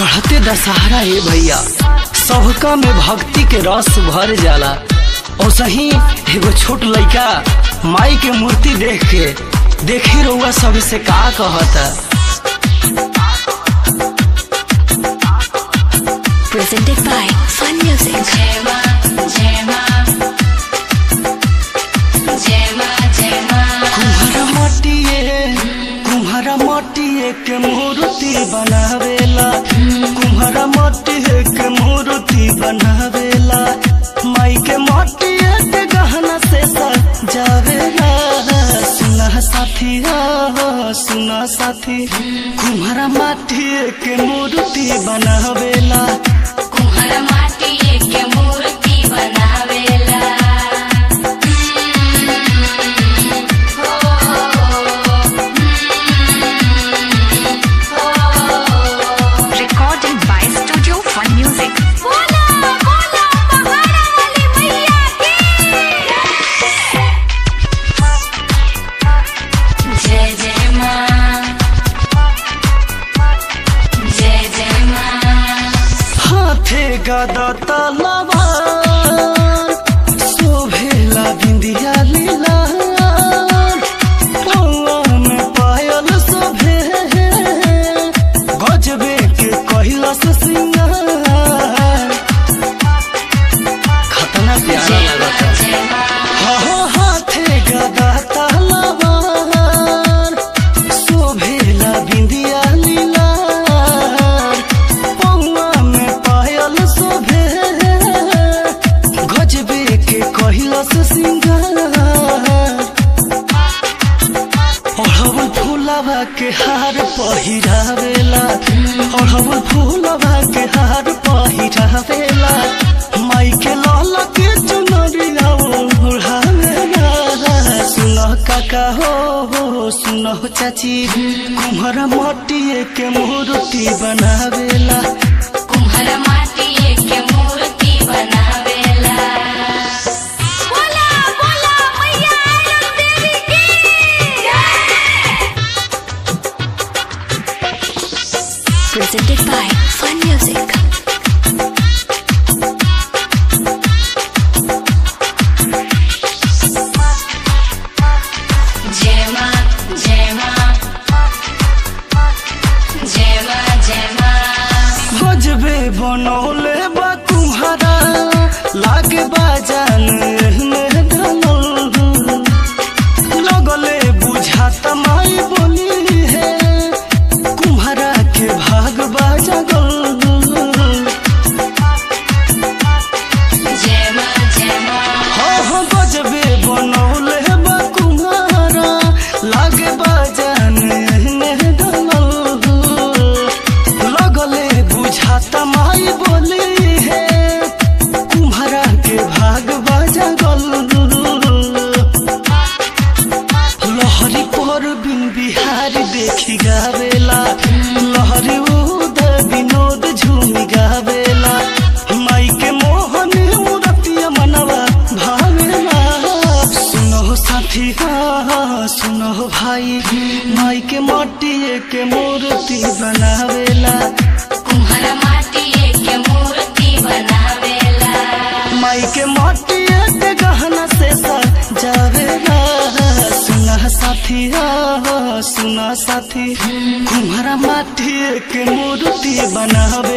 चढ़ते दशहरा ए भैया सबका में भक्ति के रस भर जाला। और सही एगो छोट लइका माई के मूर्ति देख के देखी रउआ सब से का कहता। Presented by Fun Music. कुम्हारा मटिए के मूर्ति बनावेला, कुम्हारा मटिए के मूर्ति बनावेला, माई के मटिए के गहना से सजावेला। सुना साथी सुना साथी, कुम्हारा मटिए के मूर्ति बनावेला, कुम्हारा मटिए के मूर्ति बनावेला। गदा तलवार शोभेला बिंदिया लीला, पौआ में पायल शोभे गजबे के कहला से सिंगार। खतना प्यारा लगता। हाथे गदा तलवार शोभेला बिंदिया लीला, फूलवा के हार पहिरावेला, अड़हुल फूलवा के हार पहिरावेला, माई के लाला के चुनरिया ओढ़ावेला। सुनो काका हो सुनो चाची, कुम्हारा मटिए के मूर्ति बनावेला, कुम्हारा मटिए के मूर्ति बनावेला। Presented by Fun Music. जय मां जय मां जय मां जय मां। गजबे बनौले बा तुम्हारा लागे बाजान में ढलल, लगले बुझाता माई बोली है कुम्हारा के भाग बाजा गल। जय मां जय मां। हाँ गजबे बनौले बा कुम्हारा लागे बाजान में ढलल, लगले बुझाता माई बोली है कुम्हारा के भाग बाजा गल। लहरी पर बिन बिहारी देखी गावेला, लहरी उदय विनोद झूमी गावेला, माई के मोहन मूर्तिया मनवा भावेला। सुनो साथी सुनो भाई, माई के मटिए के मूर्ति बनावेला, कुम्हारा मटिए के मूर्ति बनावेला, माई के मटिए के गहना से सजावेला। सुना साथी सुना साथी, कुम्हारा मटिए के मूर्ति बनावेला।